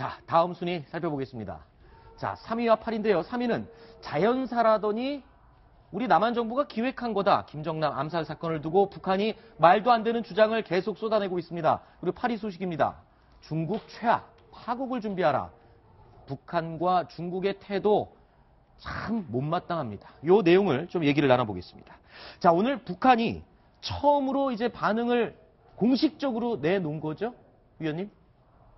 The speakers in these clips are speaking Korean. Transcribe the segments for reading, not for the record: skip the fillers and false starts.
자, 다음 순위 살펴보겠습니다. 자, 3위와 8위인데요. 3위는 자연사라더니 우리 남한 정부가 기획한 거다. 김정남 암살 사건을 두고 북한이 말도 안 되는 주장을 계속 쏟아내고 있습니다. 그리고 8위 소식입니다. 중국 최악, 파국을 준비하라. 북한과 중국의 태도 참 못마땅합니다. 이 내용을 좀 얘기를 나눠보겠습니다. 자, 오늘 북한이 처음으로 이제 반응을 공식적으로 내놓은 거죠? 위원님?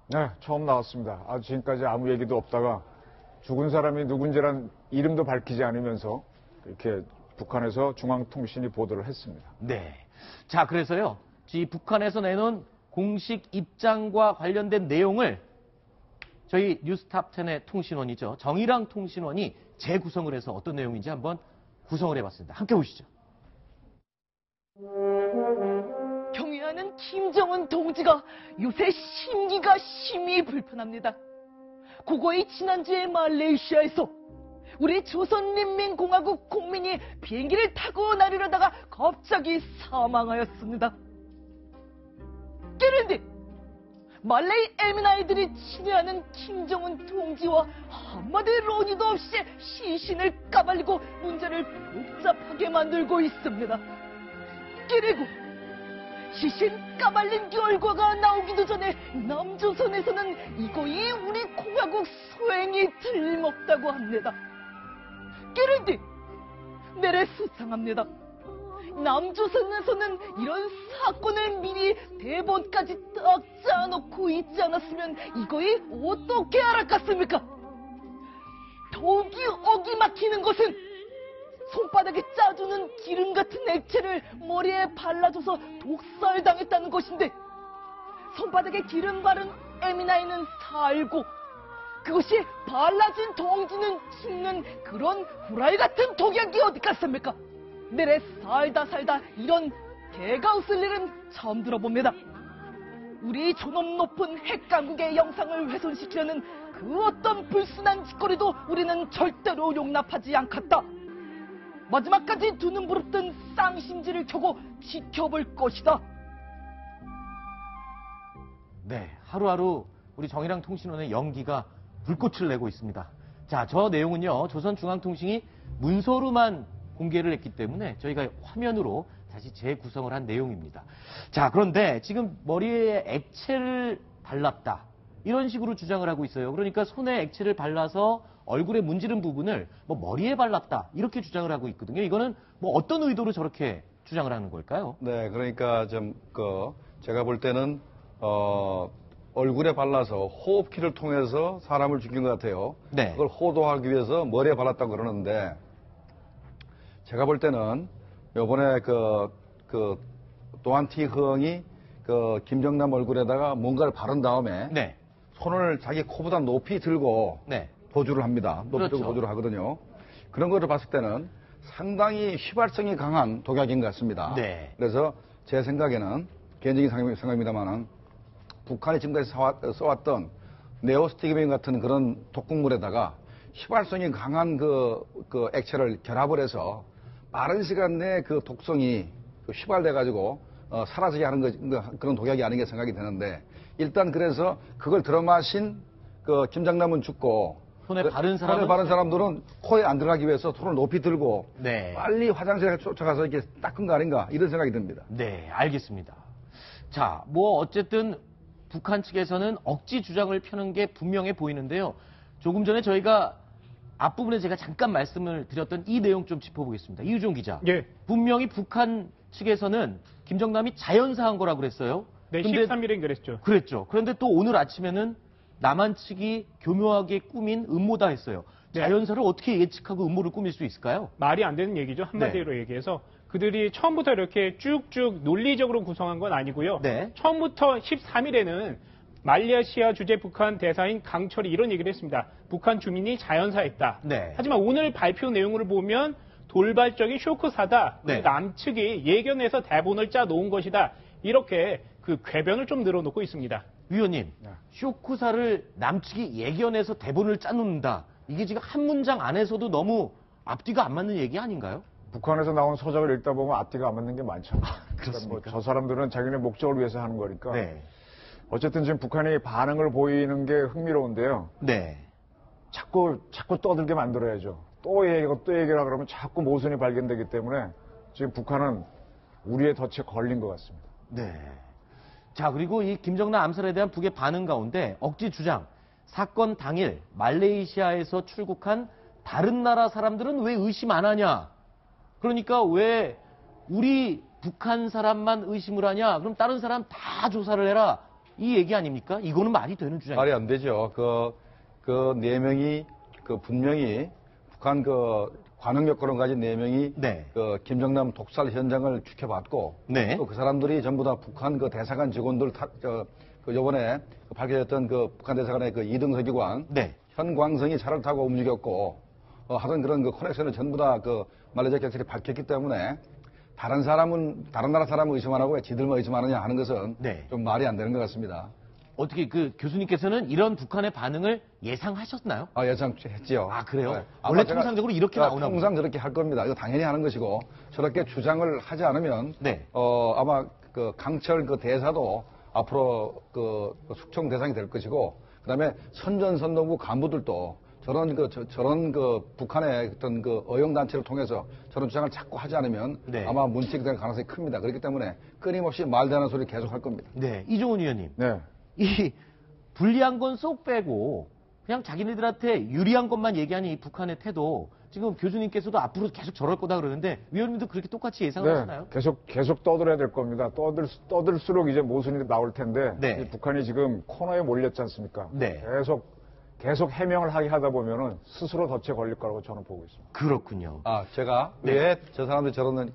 네, 처음 나왔습니다. 지금까지 아무 얘기도 없다가 죽은 사람이 누군지란 이름도 밝히지 않으면서 이렇게 북한에서 중앙통신이 보도를 했습니다. 네. 자, 그래서요, 이 북한에서 내놓은 공식 입장과 관련된 내용을 저희 뉴스탑10의 통신원이죠. 정일랑 통신원이 재구성을 해서 어떤 내용인지 한번 구성을 해봤습니다. 함께 보시죠. 경애하는 김정은 동지가 요새 심기가 심히 불편합니다. 고거의 지난주에 말레이시아에서 우리 조선인민공화국 국민이 비행기를 타고 나르려다가 갑자기 사망하였습니다. 그런데 말레이 에미나이들이 친애하는 김정은 동지와 한마디 논의도 없이 시신을 까발리고 문제를 복잡하게 만들고 있습니다. 그리고 시신 까발린 결과가 나오기도 전에 남조선에서는 이거이 우리 공화국 소행이 틀림없다고 합니다. 그런데 내래 수상합니다. 남조선에서는 이런 사건을 미리 대본까지 딱 짜놓고 있지 않았으면 이거이 어떻게 알았겠습니까? 더욱이 어기 막히는 것은 손바닥에 짜주는 기름 같은 액체를 머리에 발라줘서 독살당했다는 것인데 손바닥에 기름 바른 에미나이는 살고 그것이 발라진 동지는 죽는 그런 후라이 같은 독약이 어디 갔습니까? 내래 살다 이런 개가 웃을 일은 처음 들어봅니다. 우리 존엄 높은 핵강국의 영상을 훼손시키려는 그 어떤 불순한 짓거리도 우리는 절대로 용납하지 않겠다. 마지막까지 두 눈 부릅뜬 쌍심지를 켜고 지켜볼 것이다. 네, 하루하루 우리 정일랑 통신원의 연기가 불꽃을 내고 있습니다. 자, 저 내용은요, 조선중앙통신이 문서로만 공개를 했기 때문에 저희가 화면으로 다시 재구성을 한 내용입니다. 자, 그런데 지금 머리에 액체를 발랐다. 이런 식으로 주장을 하고 있어요. 그러니까 손에 액체를 발라서 얼굴에 문지른 부분을 머리에 발랐다. 이렇게 주장을 하고 있거든요. 이거는 어떤 의도로 저렇게 주장을 하는 걸까요? 네, 그러니까 제가 볼 때는 얼굴에 발라서 호흡기를 통해서 사람을 죽인 것 같아요. 네. 그걸 호도하기 위해서 머리에 발랐다고 그러는데 제가 볼 때는 요번에 도안티 흥이 김정남 얼굴에다가 뭔가를 바른 다음에 네. 손을 자기 코보다 높이 들고 네. 도주를 합니다. 높이 그렇죠. 들고 도주를 하거든요. 그런 거를 봤을 때는 상당히 휘발성이 강한 독약인 것 같습니다. 네. 그래서 제 생각에는 개인적인 생각입니다만은 북한이 지금까지 써왔던 네오스티그민 같은 그런 독극물에다가 휘발성이 강한 그 액체를 결합을 해서 빠른 시간 내에 그 독성이 휘발돼가지고 사라지게 하는 그런 독약이 아닌가 생각이 되는데 일단 그래서 그걸 들어마신 김정남은 죽고 손에 바른 사람들은 코에 안 들어가기 위해서 손을 높이 들고 네. 빨리 화장실에 쫓아가서 이렇게 닦은 거 아닌가 이런 생각이 듭니다. 네, 알겠습니다. 자, 어쨌든 북한 측에서는 억지 주장을 펴는 게 분명해 보이는데요. 조금 전에 저희가 앞부분에 제가 잠깐 말씀을 드렸던 이 내용 좀 짚어보겠습니다. 이유종 기자. 예. 분명히 북한 측에서는 김정남이 자연사한 거라고 그랬어요. 네, 13일엔 그랬죠. 그랬죠. 그런데 또 오늘 아침에는 남한 측이 교묘하게 꾸민 음모다 했어요. 네. 자연사를 어떻게 예측하고 음모를 꾸밀 수 있을까요? 말이 안 되는 얘기죠. 한마디로 얘기해서. 그들이 처음부터 이렇게 쭉쭉 논리적으로 구성한 건 아니고요. 네. 처음부터 13일에는 말레이시아 주재 북한 대사인 강철이 이런 얘기를 했습니다. 북한 주민이 자연사했다. 네. 하지만 오늘 발표 내용을 보면 돌발적인 쇼크사다. 네. 남측이 예견해서 대본을 짜 놓은 것이다. 이렇게 그 궤변을 좀 늘어놓고 있습니다. 위원님, 쇼크사를 남측이 예견해서 대본을 짜놓는다. 이게 지금 한 문장 안에서도 너무 앞뒤가 안 맞는 얘기 아닌가요? 북한에서 나온 서적을 읽다 보면 앞뒤가 안 맞는 게 많잖아요. 그렇습니까? 저 사람들은 자기네 목적을 위해서 하는 거니까. 네. 어쨌든 지금 북한이 반응을 보이는 게 흥미로운데요. 네. 자꾸 떠들게 만들어야죠. 또 얘기하고 또 얘기하라 그러면 자꾸 모순이 발견되기 때문에 지금 북한은 우리의 덫에 걸린 것 같습니다. 네. 자, 그리고 이 김정남 암살에 대한 북의 반응 가운데 억지 주장. 사건 당일 말레이시아에서 출국한 다른 나라 사람들은 왜 의심 안 하냐? 그러니까 왜 우리 북한 사람만 의심을 하냐? 그럼 다른 사람 다 조사를 해라. 이 얘기 아닙니까? 이거는 말이 되는 주장이에요. 말이 안 되죠. 그 네 명이 분명히 북한 관흥 여권을 가진 네 명이 네. 김정남 독살 현장을 지켜봤고 네. 또 그 사람들이 전부 다 북한 대사관 직원들 요번에 밝혀졌던 북한 대사관의 이등서기관 네. 현광성이 차를 타고 움직였고 하던 그런 커넥션을 전부 다 말레이시아 경찰이 밝혔기 때문에 다른 나라 사람을 의심 안 하고 왜 지들만 의심하느냐 하는 것은 네. 좀 말이 안 되는 것 같습니다. 어떻게 교수님께서는 이런 북한의 반응을 예상하셨나요? 예상했지요. 아, 그래요? 네. 원래 아마 제가 통상적으로 이렇게 나오나 통상 저렇게 할 겁니다. 이거 당연히 하는 것이고 저렇게 주장을 하지 않으면 네. 아마 강철 대사도 앞으로 숙청 대상이 될 것이고 그다음에 선전선동부 간부들도 저런 북한의 어떤 어용단체를 통해서 저런 주장을 자꾸 하지 않으면 네. 아마 문책이 될 가능성이 큽니다. 그렇기 때문에 끊임없이 말도 안 하는 소리 계속 할 겁니다. 네. 이종훈 의원님. 네. 이 불리한 건 쏙 빼고 그냥 자기네들한테 유리한 것만 얘기하는 이 북한의 태도 지금 교수님께서도 앞으로 계속 저럴 거다 그러는데 위원님도 그렇게 똑같이 예상을 하시나요? 계속 떠들어야 될 겁니다. 떠들수록 이제 모순이 나올 텐데 네. 이 북한이 지금 코너에 몰렸지 않습니까? 네. 계속 해명을 하게 하다 보면은 스스로 덫에 걸릴 거라고 저는 보고 있습니다. 그렇군요. 제가 네. 왜 저 사람들이 저런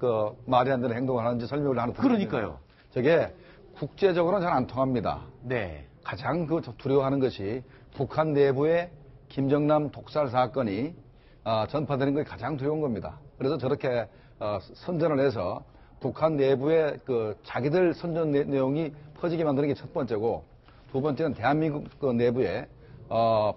말이 안 되는 행동을 하는지 설명을 하나 드리겠습니다. 그러니까요. 저게 국제적으로는 잘 안 통합니다. 네. 가장 두려워하는 것이 북한 내부의 김정남 독살 사건이 전파되는 것이 가장 두려운 겁니다. 그래서 저렇게 선전을 해서 북한 내부의 자기들 선전 내용이 퍼지게 만드는 게 첫 번째고 두 번째는 대한민국 내부에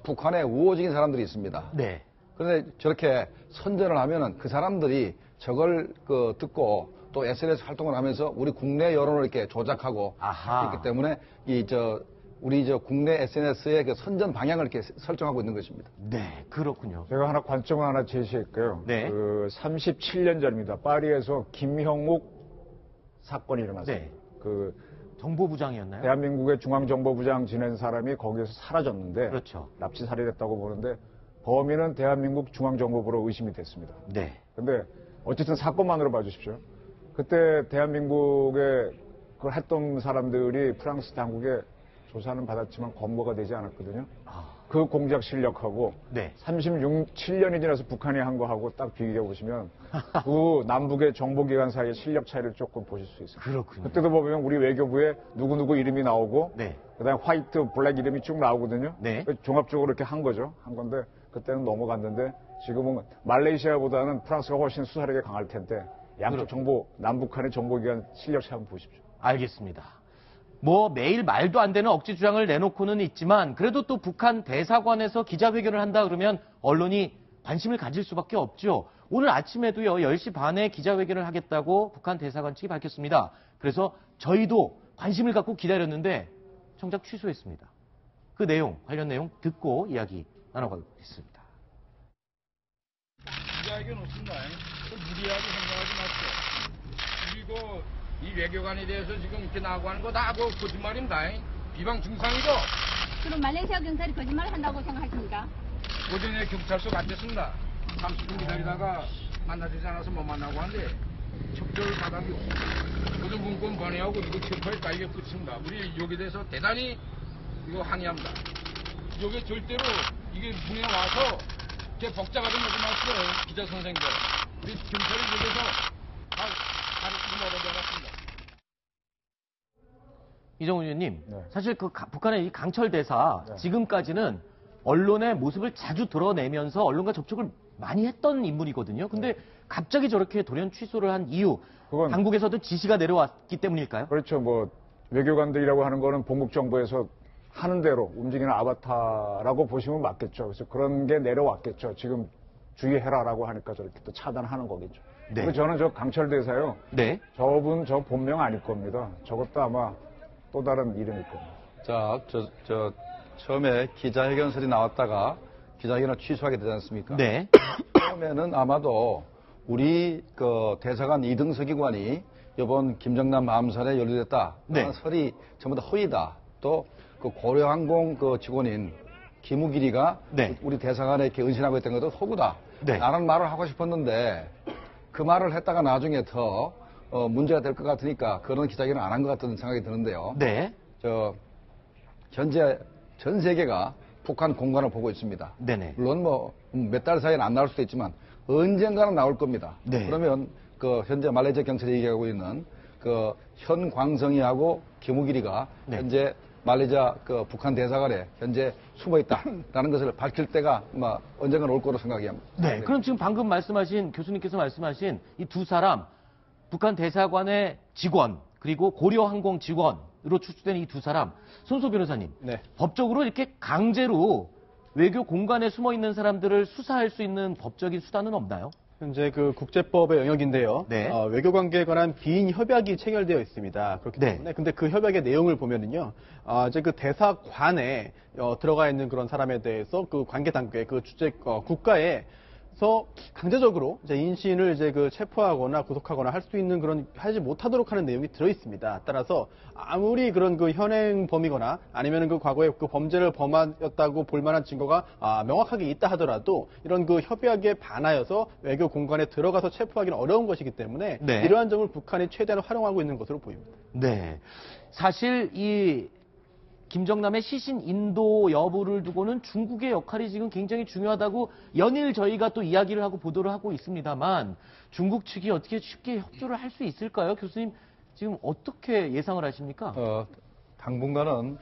북한의 우호적인 사람들이 있습니다. 네. 그런데 저렇게 선전을 하면은 그 사람들이 저걸 듣고 또 SNS 활동을 하면서 우리 국내 여론을 이렇게 조작하고 아하. 있기 때문에 우리 국내 SNS의 선전 방향을 이렇게 설정하고 있는 것입니다. 네, 그렇군요. 제가 관점을 하나 제시할게요. 네. 37년 전입니다. 파리에서 김형욱 사건이 일어났어요. 네. 그 정보부장이었나요? 대한민국의 중앙정보부장 지낸 사람이 거기에서 사라졌는데 그렇죠. 납치 살해됐다고 보는데 범인은 대한민국 중앙정보부로 의심이 됐습니다. 네. 근데 어쨌든 사건만으로 봐주십시오. 그때 대한민국에 그걸 했던 사람들이 프랑스 당국에 조사는 받았지만 검거가 되지 않았거든요. 그 공작 실력하고 네. 7년이 지나서 북한이 한 거하고 딱 비교해 보시면 그 남북의 정보기관 사이의 실력 차이를 조금 보실 수 있습니다. 그렇군요. 그때도 보면 우리 외교부에 누구누구 이름이 나오고 네. 그다음에 화이트, 블랙 이름이 쭉 나오거든요. 네. 종합적으로 이렇게 한 거죠. 한 건데 그때는 넘어갔는데 지금은 말레이시아보다는 프랑스가 훨씬 수사력이 강할 텐데 양쪽 정보, 남북한의 정보기관 실력 차이 한번 보십시오. 알겠습니다. 매일 말도 안 되는 억지 주장을 내놓고는 있지만 그래도 또 북한 대사관에서 기자회견을 한다 그러면 언론이 관심을 가질 수밖에 없죠. 오늘 아침에도요 10시 반에 기자회견을 하겠다고 북한 대사관 측이 밝혔습니다. 그래서 저희도 관심을 갖고 기다렸는데 정작 취소했습니다. 그 관련 내용 듣고 이야기 나눠가겠습니다. 기자회견 없습니다. 무리하게 생각하지 마시고. 그리고 이 외교관에 대해서 지금 이렇게 나오고 하는 거 다 거짓말입니다. 비방 중상이죠. 그럼 말레이시아 경찰이 거짓말을 한다고 생각하십니까? 오전에 경찰서 갔겠습니다. 30분 기다리다가 만나지지 않아서 못 만나고 하는데 첩조를 받아도 모든 문건 번외하고 이거 체포했다 이게 끝입니다. 우리 여기에 대해서 대단히 이거 항의합니다. 여기 절대로 이게 문에 와서 이렇게 복잡하게 하지 마시고 기자 선생들 우리 경찰이 여기서 가르치지 못하지 않았습니다. 이정훈 의원님, 네. 사실 북한의 이 강철 대사 네. 지금까지는 언론의 모습을 자주 드러내면서 언론과 접촉을 많이 했던 인물이거든요. 근데 갑자기 저렇게 돌연 취소를 한 이유, 그건 당국에서도 지시가 내려왔기 때문일까요? 그렇죠. 외교관들이라고 하는 거는 본국 정부에서 하는 대로 움직이는 아바타라고 보시면 맞겠죠. 그래서 그런 게 내려왔겠죠. 지금 주의해라라고 하니까 저렇게 또 차단하는 거겠죠. 네. 그리고 저는 강철 대사요. 네. 저분 저 본명 아닐 겁니다. 저것도 아마 또 다른 이름일 겁니다. 자, 처음에 기자회견설이 나왔다가 기자회견을 취소하게 되지 않습니까? 네. 처음에는 아마도 우리 그 대사관 2등 서기관이 이번 김정남 암살에 연루됐다. 네. 그런 설이 전부 다 허위다. 또 그 고려항공 그 직원인 김우길이가 네. 우리 대사관에 이렇게 은신하고 있던 것도 허구다. 네. 라는 말을 하고 싶었는데 그 말을 했다가 나중에 더 문제가 될 것 같으니까 그런 기자회견을 안 한 것 같은 생각이 드는데요. 네. 현재 전 세계가 북한 공간을 보고 있습니다. 네네. 물론 몇 달 사이에는 안 나올 수도 있지만 언젠가는 나올 겁니다. 네. 그러면 그 현재 말레이시아 경찰이 얘기하고 있는 그 현광성이하고 김우길이가 네. 현재 말레이시아 그 북한 대사관에 현재 숨어 있다라는 것을 밝힐 때가 언젠가는 올 거로 생각이 합니다. 네. 그럼 지금 방금 말씀하신 교수님께서 말씀하신 이 두 사람 북한 대사관의 직원 그리고 고려항공 직원으로 추측되는 이 두 사람 손소 변호사님 네. 법적으로 이렇게 강제로 외교 공간에 숨어 있는 사람들을 수사할 수 있는 법적인 수단은 없나요? 현재 그 국제법의 영역인데요. 네. 외교 관계에 관한 비인 협약이 체결되어 있습니다. 그렇기 네. 때문에 근데 그 협약의 내용을 보면은요. 이제 그 대사관에 들어가 있는 그런 사람에 대해서 그 관계 단계 그 주재 국가에서 강제적으로 이제 인신을 이제 그 체포하거나 구속하거나 할 수 있는 그런 하지 못하도록 하는 내용이 들어 있습니다. 따라서 아무리 그런 그 현행 범이거나 아니면은 그 과거에 그 범죄를 범하였다고 볼 만한 증거가 명확하게 있다 하더라도 이런 그 협약에 반하여서 외교 공간에 들어가서 체포하기는 어려운 것이기 때문에 네. 이러한 점을 북한이 최대한 활용하고 있는 것으로 보입니다. 네. 사실 이 김정남의 시신 인도 여부를 두고는 중국의 역할이 지금 굉장히 중요하다고 연일 저희가 또 이야기를 하고 보도를 하고 있습니다만 중국 측이 어떻게 쉽게 협조를 할 수 있을까요? 교수님 지금 어떻게 예상을 하십니까? 당분간은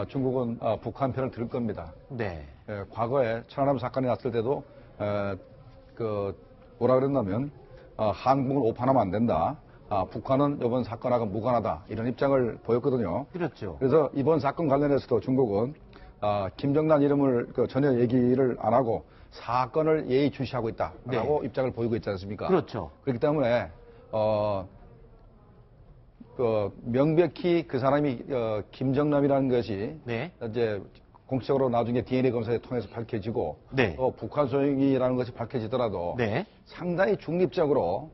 중국은 북한 편을 들 겁니다. 네. 과거에 천안함 사건이 났을 때도 뭐라 그랬냐면 한국을 오판하면 안 된다. 북한은 이번 사건하고 무관하다. 이런 입장을 보였거든요. 그렇죠. 그래서 이번 사건 관련해서도 중국은 김정남 이름을 전혀 얘기를 안 하고 사건을 예의주시하고 있다라고 입장을 보이고 있지 않습니까? 그렇죠. 그렇기 때문에 명백히 그 사람이 김정남이라는 것이 네. 이제 공식적으로 나중에 DNA 검사에 통해서 밝혀지고 네. 또 북한 소행이라는 것이 밝혀지더라도 네. 상당히 중립적으로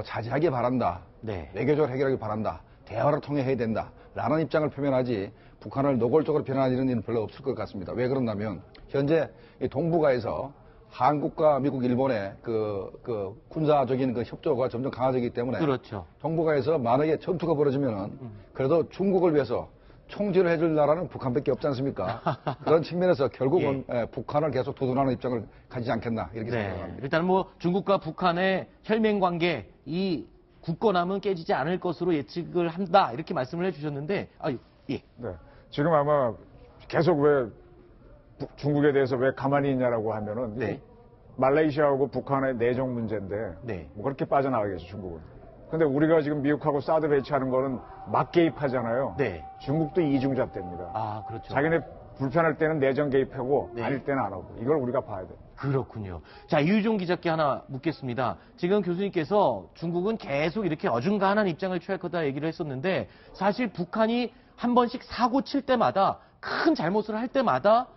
자제하기 바란다. 네. 외교적으로 해결하기 바란다. 대화를 통해 해야 된다. 라는 입장을 표명하지 북한을 노골적으로 표현하는 이런 일은 별로 없을 것 같습니다. 왜 그러냐면 현재 이 동북아에서 한국과 미국, 일본의 그 군사적인 그 협조가 점점 강화되기 때문에 그렇죠. 동북아에서 만약에 전투가 벌어지면은 그래도 중국을 위해서 총질을 해줄 나라는 북한밖에 없지 않습니까? 그런 측면에서 결국은 북한을 계속 두둔하는 입장을 가지지 않겠나 이렇게 생각합니다. 일단 뭐 중국과 북한의 혈맹 관계 이 굳건함은 깨지지 않을 것으로 예측을 한다 이렇게 말씀을 해주셨는데 예. 네. 지금 아마 계속 왜 중국에 대해서 왜 가만히 있냐라고 하면은 네. 말레이시아하고 북한의 내정 문제인데 네. 뭐 그렇게 빠져나가겠죠 중국은. 근데 우리가 지금 미국하고 사드 배치하는 거는 막 개입하잖아요. 네. 중국도 이중잣대입니다. 그렇죠. 자기네 불편할 때는 내정 개입하고 네. 아닐 때는 안 하고 이걸 우리가 봐야 돼. 그렇군요. 자, 이유종 기자께 하나 묻겠습니다. 지금 교수님께서 중국은 계속 이렇게 어중간한 입장을 취할 거다 얘기를 했었는데 사실 북한이 한 번씩 사고 칠 때마다 큰 잘못을 할 때마다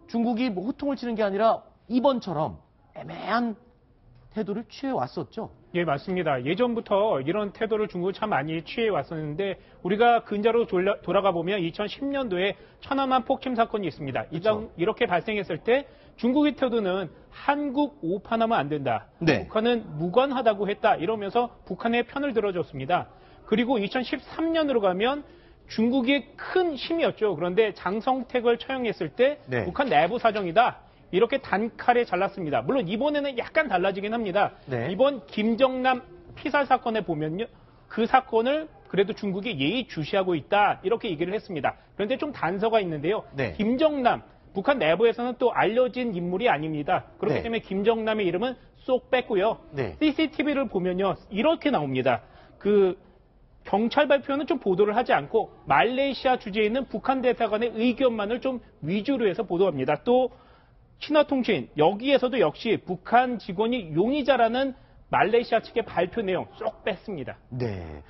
중국이 뭐 호통을 치는 게 아니라 이번처럼 애매한 태도를 취해 왔었죠. 예, 맞습니다. 예전부터 이런 태도를 중국은 참 많이 취해 왔었는데 우리가 근자로 돌아가 보면 2010년도에 천안함 폭침 사건이 있습니다. 이렇게 발생했을 때 중국의 태도는 한국 오판하면 안 된다. 네. 북한은 무관하다고 했다. 이러면서 북한의 편을 들어줬습니다. 그리고 2013년으로 가면 중국이 큰 힘이었죠. 그런데 장성택을 처형했을 때 네. 북한 내부 사정이다. 이렇게 단칼에 잘랐습니다. 물론 이번에는 약간 달라지긴 합니다. 네. 이번 김정남 피살 사건에 보면요. 그 사건을 그래도 중국이 예의주시하고 있다. 이렇게 얘기를 했습니다. 그런데 좀 단서가 있는데요. 네. 김정남, 북한 내부에서는 또 알려진 인물이 아닙니다. 그렇기 네. 때문에 김정남의 이름은 쏙 뺐고요. 네. CCTV를 보면요. 이렇게 나옵니다. 경찰 발표는 좀 보도를 하지 않고 말레이시아 주재에 있는 북한 대사관의 의견만을 좀 위주로 해서 보도합니다. 또 신화통신 여기에서도 역시 북한 직원이 용의자라는 말레이시아 측의 발표 내용 쏙 뺐습니다. 네.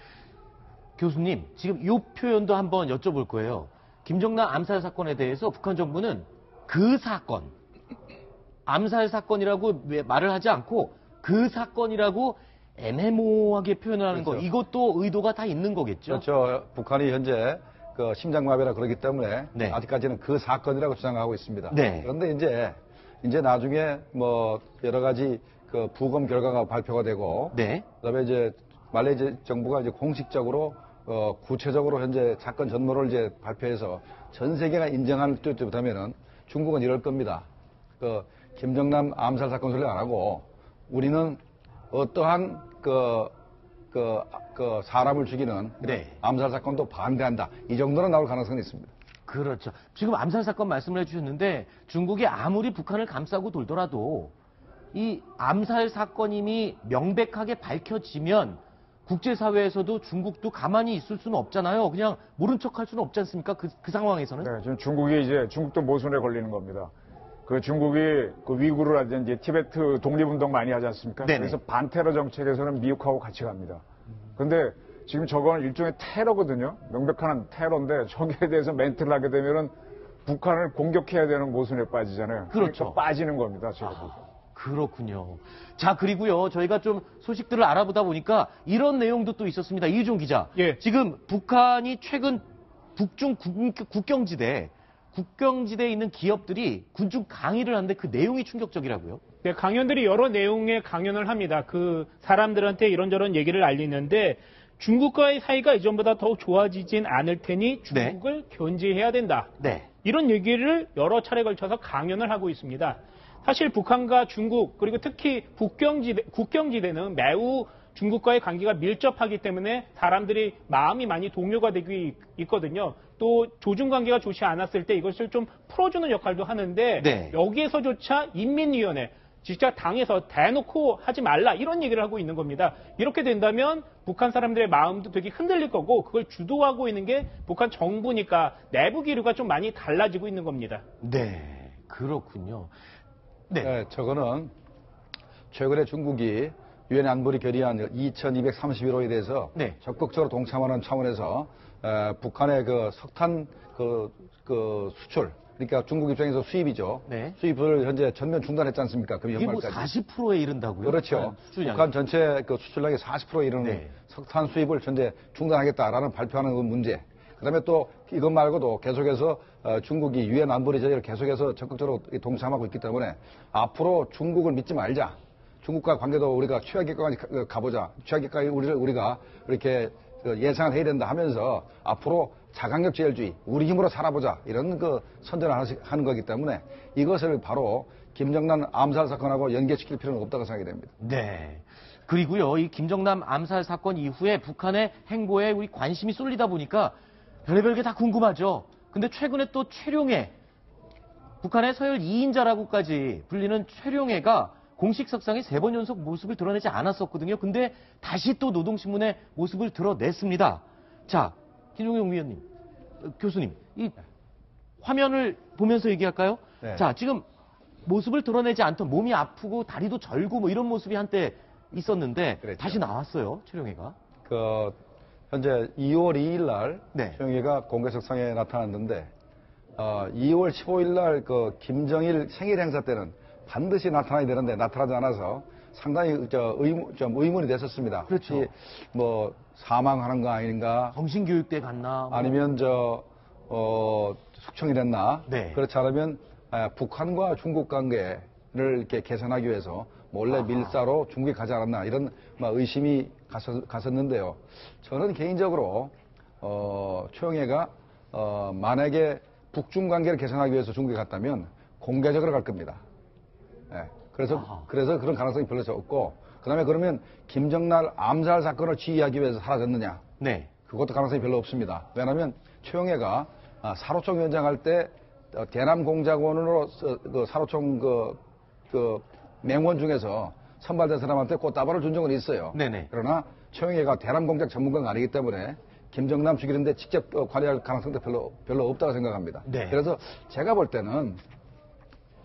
교수님, 지금 이 표현도 한번 여쭤볼 거예요. 김정남 암살 사건에 대해서 북한 정부는 그 사건, 암살 사건이라고 왜 말을 하지 않고 그 사건이라고 애매모호하게 표현을 하는 거, 그렇죠. 이것도 의도가 다 있는 거겠죠? 그렇죠. 북한이 현재 그 심장마비라 그러기 때문에 네. 아직까지는 그 사건이라고 주장하고 있습니다. 네. 그런데 이제 나중에 뭐 여러 가지 그 부검 결과가 발표가 되고 네. 그다음에 이제 말레이시아 정부가 이제 공식적으로 구체적으로 현재 사건 전모를 이제 발표해서 전 세계가 인정할 때부터면은 중국은 이럴 겁니다. 그 김정남 암살 사건 소리 안 하고 우리는 어떠한 사람을 죽이는 네. 암살 사건도 반대한다. 이 정도는 나올 가능성이 있습니다. 그렇죠. 지금 암살 사건 말씀을 해주셨는데 중국이 아무리 북한을 감싸고 돌더라도 이 암살 사건임이 명백하게 밝혀지면 국제사회에서도 중국도 가만히 있을 수는 없잖아요. 그냥 모른 척할 수는 없지 않습니까? 그 상황에서는. 네, 지금 중국도 모순에 걸리는 겁니다. 그 중국이 그 위구르라든지 티베트 독립운동 많이 하지 않습니까? 네네. 그래서 반테러 정책에서는 미국하고 같이 갑니다. 근데 지금 저건 일종의 테러거든요. 명백한 테러인데 저기에 대해서 멘트를 하게 되면은 북한을 공격해야 되는 모순에 빠지잖아요. 그렇죠. 그러니까 빠지는 겁니다. 지금. 그렇군요. 자, 그리고요, 저희가 좀 소식들을 알아보다 보니까 이런 내용도 또 있었습니다. 이유종 기자. 예. 지금 북한이 최근 북중 국경지대에 있는 기업들이 군중 강의를 하는데 그 내용이 충격적이라고요? 네, 강연들이 여러 내용의 강연을 합니다. 그 사람들한테 이런저런 얘기를 알리는데 중국과의 사이가 이전보다 더욱 좋아지진 않을 테니 중국을 견제해야 된다. 네. 이런 얘기를 여러 차례 걸쳐서 강연을 하고 있습니다. 사실 북한과 중국 그리고 특히 국경지대는 매우 중국과의 관계가 밀접하기 때문에 사람들이 마음이 많이 동요가 되고 있거든요. 또 조중관계가 좋지 않았을 때 이것을 좀 풀어주는 역할도 하는데 네. 여기에서조차 인민위원회 진짜 당에서 대놓고 하지 말라 이런 얘기를 하고 있는 겁니다. 이렇게 된다면 북한 사람들의 마음도 되게 흔들릴 거고 그걸 주도하고 있는 게 북한 정부니까 내부 기류가 좀 많이 달라지고 있는 겁니다. 네. 그렇군요. 네. 네, 저거는 최근에 중국이 유엔 안보리 결의안 2231호에 대해서 네. 적극적으로 동참하는 차원에서 북한의 그 석탄 그 수출, 그러니까 중국 입장에서 수입이죠. 네. 수입을 현재 전면 중단했지 않습니까? 금년 이게 뭐 연말까지. 40%에 이른다고요? 그렇죠. 수출량이. 북한 전체 그 수출량의 40%에 이르는 네. 석탄 수입을 현재 중단하겠다라는 발표하는 그 문제. 그다음에 또 이것 말고도 계속해서 중국이 유엔 안보리 제의를 계속해서 적극적으로 동참하고 있기 때문에 앞으로 중국을 믿지 말자. 중국과 관계도 우리가 최악기까지 가보자. 최악기까지 우리가 이렇게 예상을 해야 된다 하면서 앞으로 자강력 제일주의, 우리 힘으로 살아보자. 이런 그 선전을 하는 거기 때문에 이것을 바로 김정남 암살 사건하고 연계시킬 필요는 없다고 생각이 됩니다. 네. 그리고요, 이 김정남 암살 사건 이후에 북한의 행보에 우리 관심이 쏠리다 보니까 별의별 게 다 궁금하죠. 근데 최근에 또 최룡해, 북한의 서열 2인자라고까지 불리는 최룡해가 공식 석상에 3번 연속 모습을 드러내지 않았었거든요. 근데 다시 또 노동신문의 모습을 드러냈습니다. 자, 김종용 위원님, 교수님, 이 화면을 보면서 얘기할까요? 네. 자, 지금 모습을 드러내지 않던 몸이 아프고 다리도 절고 뭐 이런 모습이 한때 있었는데 그랬죠. 다시 나왔어요, 최룡해가. 현재 2월 2일 날 네. 최영희가 공개석상에 나타났는데 2월 15일 날 그 김정일 생일 행사 때는 반드시 나타나야 되는데 나타나지 않아서 상당히 좀 의문이 됐었습니다. 그렇죠. 혹시 뭐 사망하는 거 아닌가? 정신교육대 갔나? 뭐. 아니면 숙청이 됐나? 네. 그렇지 않으면 북한과 중국 관계를 이렇게 개선하기 위해서 몰래 아하. 밀사로 중국에 가지 않았나 이런 의심이 갔었는데요. 저는 개인적으로 최영해가 만약에 북중 관계를 개선하기 위해서 중국에 갔다면 공개적으로 갈 겁니다. 예, 그래서 그런 가능성이 별로 없고, 그다음에 그러면 김정남 암살 사건을 지휘하기 위해서 사라졌느냐? 네. 그것도 가능성이 별로 없습니다. 왜냐하면 최영해가 사로총 위원장 할 때 대남공작원으로 그 사로총 그 맹원 중에서 선발된 사람한테 꽃다발을 준 적은 있어요. 네네. 그러나 최영해가 대남공작 전문가가 아니기 때문에 김정남 죽이는데 직접 관여할 가능성도 별로 없다고 생각합니다. 네. 그래서 제가 볼 때는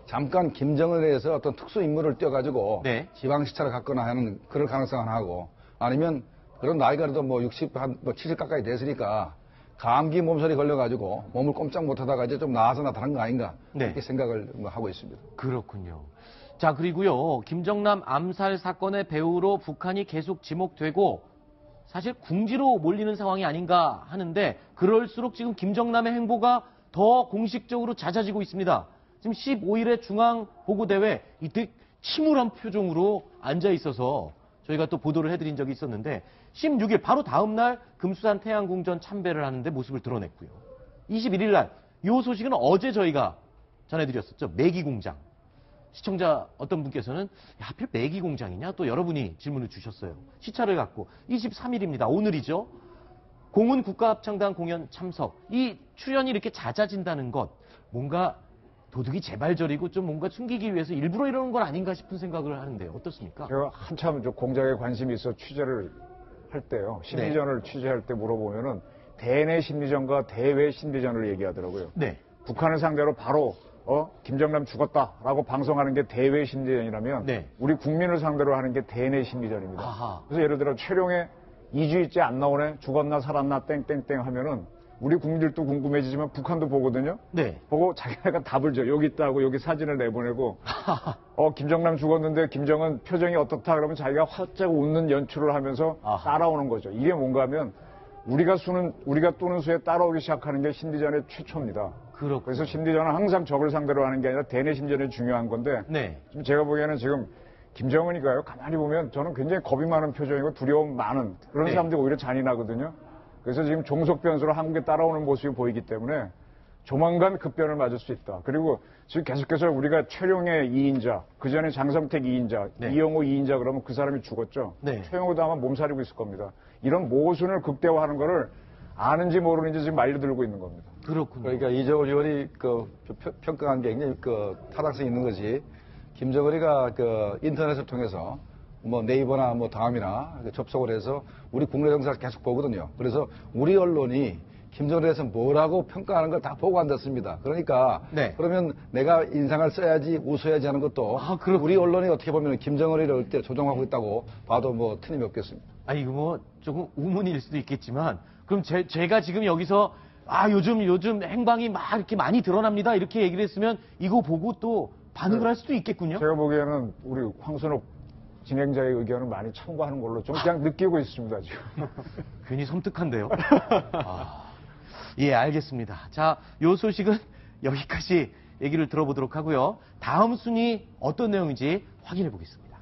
잠깐 김정은에 대해서 어떤 특수 인물을 띄워가지고 네. 지방 시찰을 갖거나 하는 그런 가능성 하나 하고, 아니면 그런 나이가 그래도 뭐 70 가까이 됐으니까 감기 몸살이 걸려가지고 몸을 꼼짝 못하다가 이제 좀 나아서 나타난 거 아닌가 네. 이렇게 생각을 하고 있습니다. 그렇군요. 자, 그리고요, 김정남 암살 사건의 배후로 북한이 계속 지목되고 사실 궁지로 몰리는 상황이 아닌가 하는데 그럴수록 지금 김정남의 행보가 더 공식적으로 잦아지고 있습니다. 지금 15일에 중앙보고대회 이때 침울한 표정으로 앉아 있어서 저희가 또 보도를 해드린 적이 있었는데 16일 바로 다음 날 금수산 태양궁전 참배를 하는데 모습을 드러냈고요. 21일 날 이 소식은 어제 저희가 전해드렸었죠. 매기공장. 시청자 어떤 분께서는 야, 하필 매기공장이냐 또 여러분이 질문을 주셨어요. 시차를 갖고 23일입니다. 오늘이죠. 공은 국가합창단 공연 참석. 이 출연이 이렇게 잦아진다는 것 뭔가 도둑이 재발절이고 좀 뭔가 숨기기 위해서 일부러 이러는 건 아닌가 싶은 생각을 하는데요. 어떻습니까? 제가 한참 저 공작에 관심이 있어 취재를 할 때요. 심리전을 취재할 때 물어보면은 대내 심리전과 대외 심리전을 얘기하더라고요. 네. 북한을 상대로 바로 김정남 죽었다라고 방송하는 게 대외 심리전이라면 네. 우리 국민을 상대로 하는 게 대내 심리전입니다. 아하. 그래서 예를 들어 최룡의 2주일째 안 나오네, 죽었나 살았나 땡땡땡 하면은 우리 국민들도 궁금해지지만 북한도 보거든요. 네. 보고 자기네가 답을 줘. 여기 있다고 여기 사진을 내보내고 김정남 죽었는데 김정은 표정이 어떻다 그러면 자기가 활짝 웃는 연출을 하면서 아하. 따라오는 거죠. 이게 뭔가 하면 우리가 뜨는 수에 따라오기 시작하는 게 심리전의 최초입니다. 그렇군요. 그래서 심리전은 항상 적을 상대로 하는 게 아니라 대내 심리전이 중요한 건데 네. 지금 제가 보기에는 지금 김정은이가요. 가만히 보면 저는 굉장히 겁이 많은 표정이고 두려움 많은 그런 네. 사람들이 오히려 잔인하거든요. 그래서 지금 종속 변수로 한국에 따라오는 모습이 보이기 때문에 조만간 급변을 맞을 수 있다. 그리고 지금 계속해서 우리가 최룡의 2인자, 그 전에 장성택 2인자, 네. 이영호 2인자 그러면 그 사람이 죽었죠. 네. 최영호도 아마 몸살이고 있을 겁니다. 이런 모순을 극대화하는 거를 아는지 모르는지 지금 말려들고 있는 겁니다. 그렇군요. 그러니까 이정을 의원이 평가한 게 굉장히 타당성이 있는 것이 김정은이가 인터넷을 통해서 뭐 네이버나 뭐 다음이나 접속을 해서 우리 국내 정사를 계속 보거든요. 그래서 우리 언론이 김정은에 대해서 뭐라고 평가하는 걸 다 보고 앉았습니다. 그러니까 네. 그러면 내가 인상을 써야지 웃어야지 하는 것도 우리 언론이 어떻게 보면 김정은이를 얼때 조종하고 있다고 봐도 뭐 틀림이 없겠습니다. 아니 이거 뭐 조금 우문일 수도 있겠지만 그럼 제가 지금 여기서 요즘 행방이 막 이렇게 많이 드러납니다 이렇게 얘기를 했으면 이거 보고 또 반응을 할 수도 있겠군요. 제가 보기에는 우리 황선옥 진행자의 의견을 많이 참고하는 걸로 좀 그냥 느끼고 있습니다, 지금. 괜히 섬뜩한데요. 예, 알겠습니다. 자, 요 소식은 여기까지 얘기를 들어보도록 하고요. 다음 순위 어떤 내용인지 확인해 보겠습니다.